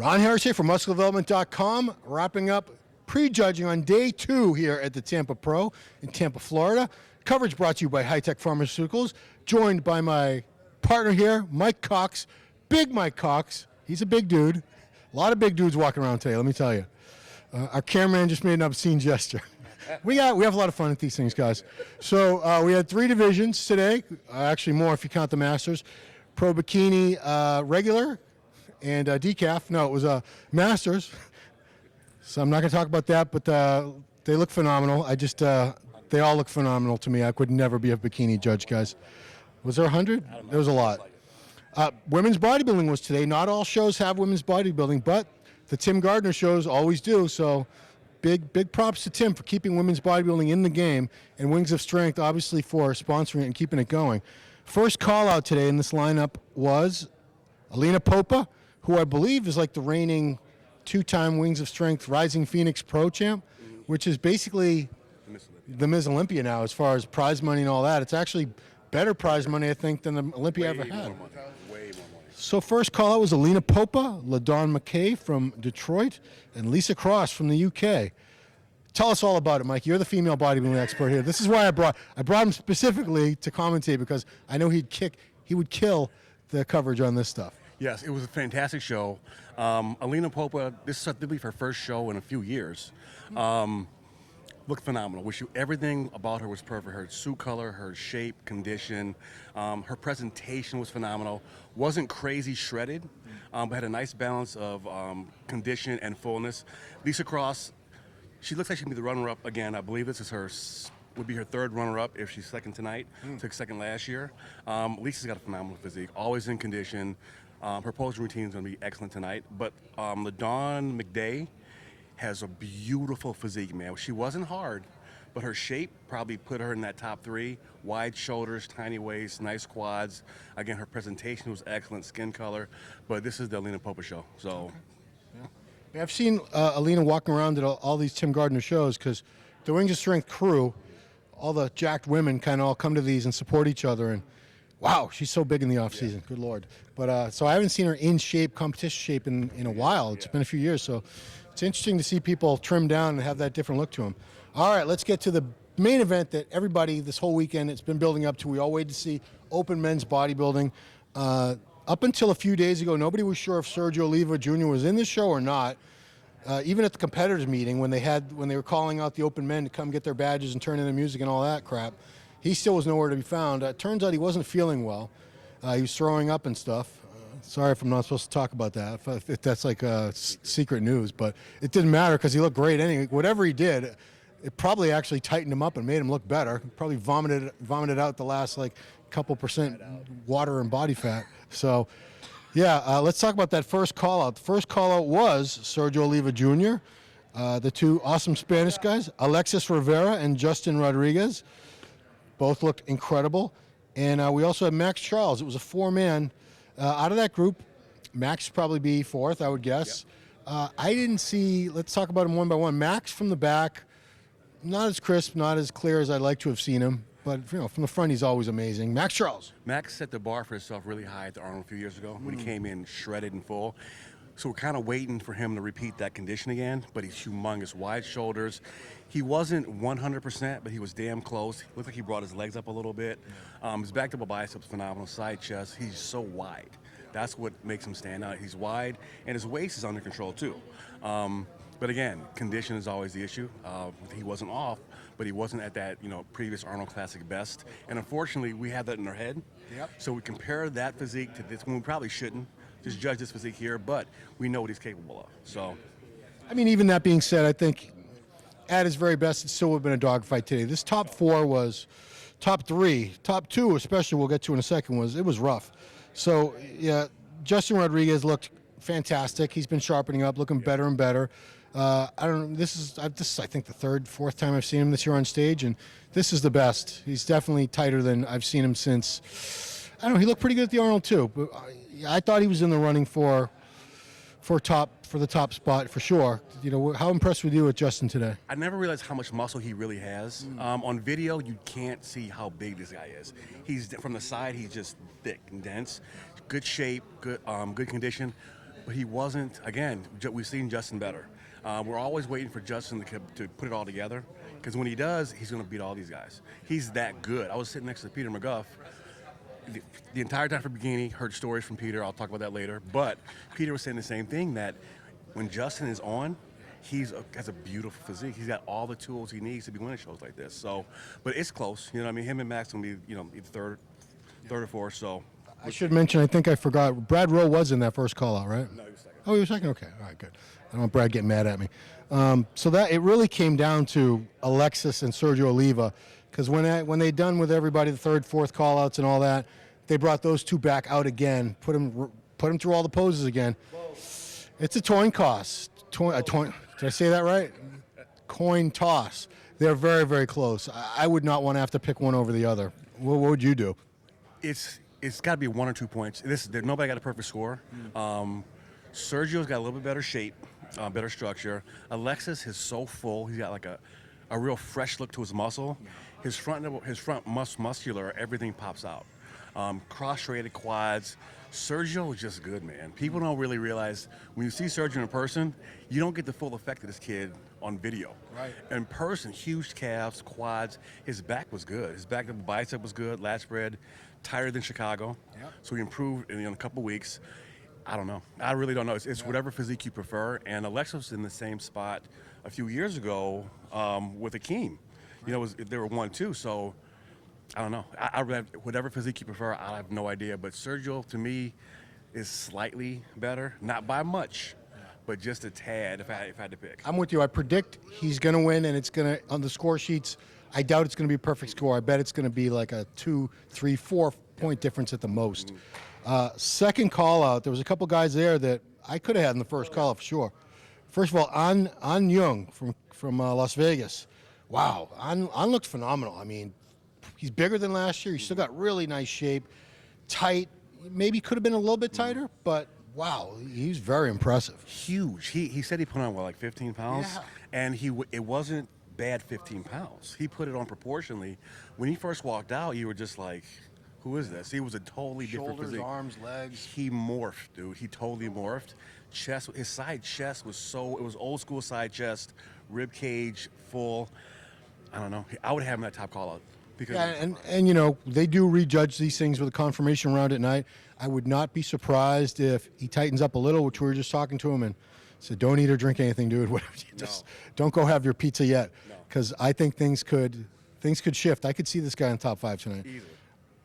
Ron Harris from MuscleDevelopment.com, wrapping up prejudging on day 2 here at the Tampa Pro in Tampa, Florida. Coverage brought to you by High Tech Pharmaceuticals, joined by my partner here, Mike Cox, Big Mike Cox. He's a big dude. A lot of big dudes walking around today, let me tell you. Our cameraman just made an obscene gesture. We have a lot of fun at these things, guys. So we had 3 divisions today, actually more if you count the Masters. Pro Bikini regular and decaf. No, it was Masters. So I'm not going to talk about that, but they look phenomenal. They all look phenomenal to me. I could never be a bikini judge, guys. Was there 100? There was a lot. Women's bodybuilding was today. Not all shows have women's bodybuilding, but the Tim Gardner shows always do. So big props to Tim for keeping women's bodybuilding in the game, and Wings of Strength obviously for sponsoring it and keeping it going. First call out today in this lineup was Alina Popa, who I believe is like the reigning 2-time Wings of Strength Rising Phoenix Pro champ, which is basically the Ms. Olympia now as far as prize money and all that. It's actually better prize money, I think, than the Olympia ever had. Way more money. So first call out was Alina Popa, LaDawn McKay from Detroit, and Lisa Cross from the UK. Tell us all about it, Mike. You're the female bodybuilding expert here. This is why I brought him specifically to commentate, because I know he would kill the coverage on this stuff. Yes, it was a fantastic show. Alina Popa, this is I believe her first show in a few years. Looked phenomenal. Everything about her was perfect. Her suit color, her shape, condition, her presentation was phenomenal. Wasn't crazy shredded, but had a nice balance of condition and fullness. Lisa Cross, she looks like she can be the runner-up again. I believe this is would be her 3rd runner-up if she's second tonight. Took second last year. Lisa's got a phenomenal physique, always in condition. Her posing routine is going to be excellent tonight. But LaDawn McDay has a beautiful physique, man. She wasn't hard, but her shape probably put her in that top 3. Wide shoulders, tiny waist, nice quads. Again, her presentation was excellent, skin color. But this is the Alina Popa show. So, yeah. I've seen Alina walking around at all these Tim Gardner shows, because the Wings of Strength crew, all the jacked women kind of all come to these and support each other. And wow, she's so big in the off season. Good Lord. But so I haven't seen her in shape, competition shape in a while. It's been a few years. So it's interesting to see people trim down and have that different look to them. All right, let's get to the main event that everybody this whole weekend it's been building up to. We all waited to see open men's bodybuilding. Up until a few days ago, nobody was sure if Sergio Oliva Jr. was in the show or not. Even at the competitors meeting when they were calling out the open men to come get their badges and turn in their music and all that crap, he still was nowhere to be found. It turns out he wasn't feeling well. He was throwing up and stuff. Sorry if I'm not supposed to talk about that, if that's like secret news, but it didn't matter because he looked great anyway. Whatever he did, it probably actually tightened him up and made him look better. Probably vomited out the last like couple percent water and body fat. So, yeah, let's talk about that first call out. The first call out was Sergio Oliva Jr., the 2 awesome Spanish guys, Alexis Rivera and Justin Rodriguez. Both looked incredible. And we also had Max Charles. It was a 4-man. Out of that group, Max would probably be 4th, I would guess. I didn't see, let's talk about him one by one. Max from the back, not as crisp, not as clear as I'd like to have seen him. But from the front, he's always amazing. Max Charles. Max set the bar for himself really high at the Arnold a few years ago when he came in shredded and full. So we're kind of waiting for him to repeat that condition again, but he's humongous, wide shoulders. He wasn't 100%, but he was damn close. Looked like he brought his legs up a little bit. His back double biceps phenomenal, side chest. He's so wide. That's what makes him stand out. He's wide, and his waist is under control too. But again, condition is always the issue. He wasn't off, but he wasn't at that previous Arnold Classic best. And unfortunately, we had that in our head. Yep. So we compare that physique to this one. We probably shouldn't just judge this physique here, but we know what he's capable of. So, I mean, even that being said, I think at his very best, it still would have been a dogfight today. This top 4 was top 3, top 2 especially. We'll get to in a second. It was rough. So yeah, Justin Rodriguez looked fantastic. He's been sharpening up, looking better and better. I don't know. This is I think the 3rd, 4th time I've seen him this year on stage, and this is the best. He's definitely tighter than I've seen him since. I don't know. He looked pretty good at the Arnold too, but I thought he was in the running for the top spot for sure. How impressed were you with Justin today? I never realized how much muscle he really has. On video, you can't see how big this guy is. He's from the side. He's just thick and dense, good shape, good condition. but he wasn't. Again, we've seen Justin better. We're always waiting for Justin to put it all together, because when he does, he's going to beat all these guys. He's that good. I was sitting next to Peter McGuff the entire time from beginning, heard stories from Peter. I'll talk about that later. But Peter was saying the same thing, that when Justin is on, has a beautiful physique. He's got all the tools he needs to be winning shows like this. So, but it's close. You know what I mean? Him and Max will be, either third or fourth. So I should mention, I think I forgot, Brad Rowe was in that first call out, right? no, he was second. Oh, he was second? Okay, all right, good. I don't want Brad getting mad at me. So that it really came down to Alexis and Sergio Oliva, because when they done with everybody, the third, fourth call outs and all that, they brought those two back out again, put them through all the poses again. It's a coin toss. Did I say that right? Coin toss. They're very, very close. I would not want to have to pick one over the other. What would you do? It's got to be 1 or 2 points. Nobody got a perfect score. Sergio's got a little bit better shape, better structure. Alexis is so full. He's got like a real fresh look to his muscle. His front muscular, everything pops out. Cross-rated quads. Sergio is just good, man. People don't really realize when you see Sergio in person, you don't get the full effect of this kid on video. Right. In person, huge calves, quads. His back was good. His back bicep was good. Lat spread, tighter than Chicago. Yep. So he improved in a couple of weeks. I don't know. I really don't know. It's whatever physique you prefer. And Alexa was in the same spot a few years ago with Akeem. They were 1-2. So I don't know. I whatever physique you prefer, I have no idea. But Sergio, to me, is slightly better. Not by much, but just a tad if I had to pick. I'm with you. I predict he's going to win, and it's going to, on the score sheets, I doubt it's going to be a perfect score. I bet it's going to be like a 2, 3, 4 point difference at the most. Second call out, there was a couple guys there that I could have had in the first call out for sure. First of all, An Young from Las Vegas. Wow, An looked phenomenal. I mean, he's bigger than last year. He's still got really nice shape, tight. Maybe could have been a little bit tighter, but wow, he's very impressive. Huge. He said he put on, like 15 pounds? Yeah. And it wasn't bad 15 pounds. He put it on proportionally. When he first walked out, you were just like, who is this? He was a totally different Shoulders, physique. arms, legs. He morphed, dude. He totally morphed. His side chest was it was old school side chest, rib cage, full. I don't know. I would have him that top call out. Because Yeah, and they do rejudge these things with a confirmation round at night. I would not be surprised if he tightens up a little, which we were just talking to him and said, don't eat or drink anything, dude. Whatever. Just don't go have your pizza yet, because I think things could shift. I could see this guy in top 5 tonight. easily.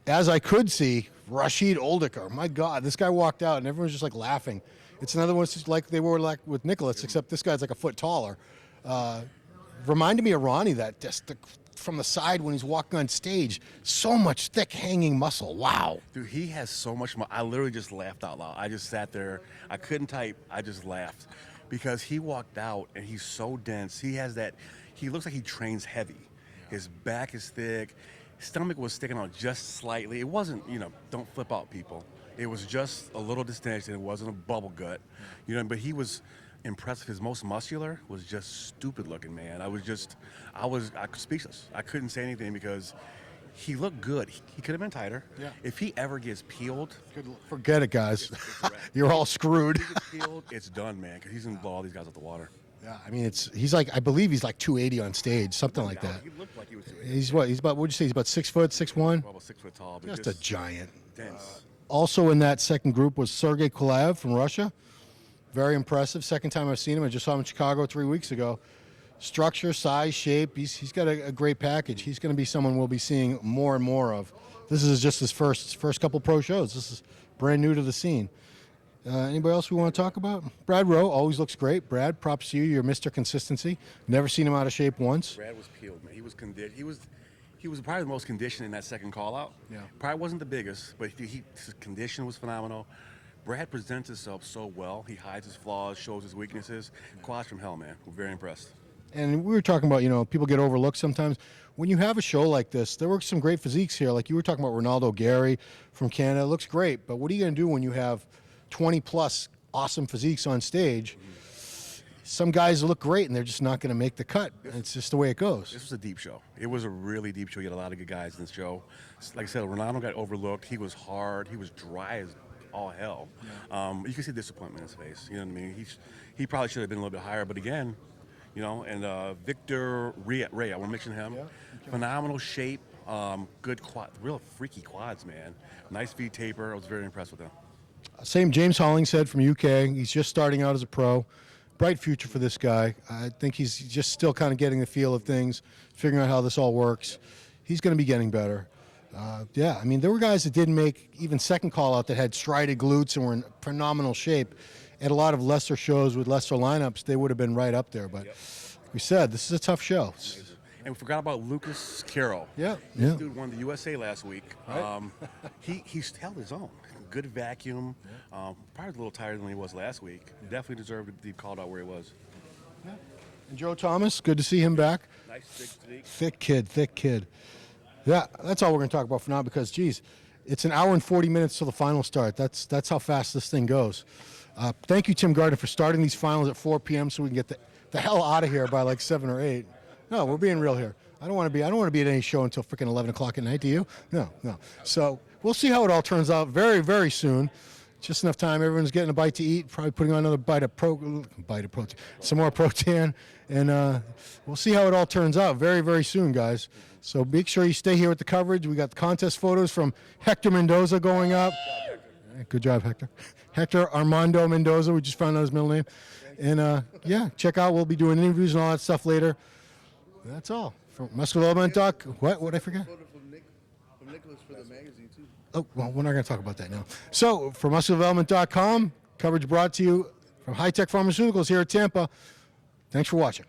As I could see Rachid Oldiker. My God, this guy walked out and everyone's just like laughing. It's another one just like they were like with Nicholas, except this guy's like a foot taller. Reminded me of Ronnie, that just from the side when he's walking on stage. So much thick hanging muscle. Wow. Dude, he has so much more. I literally just laughed out loud. I just sat there. I couldn't type. I just laughed because he walked out and he's so dense. He looks like he trains heavy. His back is thick. Stomach was sticking out just slightly. It wasn't, don't flip out, people. It was just a little distended. It wasn't a bubble gut, but he was impressive. His most muscular was just stupid looking, man. I was speechless. I couldn't say anything because he looked good. He could have been tighter. Yeah. If he ever gets peeled, Forget it, guys. it's a wrap. You're all screwed. If he gets peeled, it's done, man, because he's going to blow all these guys out the water. Yeah, I mean, I believe he's like 280 on stage, something like that. He looked like he was doing it. He's about, what'd you say, he's about 6 foot, 6'1"? About 6 foot tall, but Just a giant. dense. Also in that second group was Sergey from Russia. Very impressive. Second time I've seen him. I just saw him in Chicago 3 weeks ago. Structure, size, shape. He's got a great package. He's going to be someone we'll be seeing more and more of. This is just his first couple pro shows. This is brand new to the scene. Anybody else we want to talk about? Brad Rowe always looks great. Brad, props to you. You're Mr. Consistency. Never seen him out of shape once. Brad was peeled, man. He was conditioned. He was probably the most conditioned in that second call out. Yeah. Probably wasn't the biggest, but his condition was phenomenal. Brad presents himself so well. He hides his flaws, shows his weaknesses. Quads from hell, man. We're very impressed. And we were talking about, people get overlooked sometimes. When you have a show like this, there were some great physiques here. Like you were talking about Ronaldo Gary from Canada. It looks great, but what are you going to do when you have 20-plus awesome physiques on stage? Some guys look great, and they're just not going to make the cut. It's just the way it goes. This was a deep show. It was a really deep show. You had a lot of good guys in this show. Like I said, Ronaldo got overlooked. He was hard. He was dry as all hell. You can see disappointment in his face. You know what I mean? He probably should have been a little bit higher, but again, you know. And Victor Ray, I want to mention him. Yeah. Phenomenal shape, good quad, real freaky quads, man. Nice V taper. I was very impressed with him. Same James Hollingshead from UK. He's just starting out as a pro. Bright future for this guy. I think he's just still kind of getting the feel of things, figuring out how this all works. He's going to be getting better. Yeah, I mean, there were guys that didn't make even second call out that had strided glutes and were in phenomenal shape. At a lot of lesser shows with lesser lineups, they would have been right up there. But like we said, this is a tough show. And we forgot about Lucas Carroll. Yeah. This dude won the USA last week. Right. He's held his own. Good vacuum. Probably a little tired than he was last week. Definitely deserved to be called out where he was. Yeah. And Joe Thomas, good to see him back. Nice big physique. Thick kid. Yeah, that's all we're going to talk about for now because, geez, it's an hour and 40 minutes till the final start. That's how fast this thing goes. Thank you, Tim Gardner, for starting these finals at 4 p.m. so we can get the hell out of here by like 7 or 8. No, we're being real here. I don't want to be at any show until freaking 11 o'clock at night. Do you? No. So we'll see how it all turns out very, very soon. Just enough time. Everyone's getting a bite to eat. Probably putting on another bite of protein, some more protein, and we'll see how it all turns out very, very soon, guys. So make sure you stay here with the coverage. We got the contest photos from Hector Mendoza going up. Good job, Hector. Hector Armando Mendoza. We just found out his middle name. And yeah, check out. We'll be doing interviews and all that stuff later. That's all. From Muscular Development Doc. What did I forget? From Nicholas for the magazine, too. Oh, well, we're not going to talk about that now. So, for muscledevelopment.com, coverage brought to you from High Tech Pharmaceuticals here at Tampa. Thanks for watching.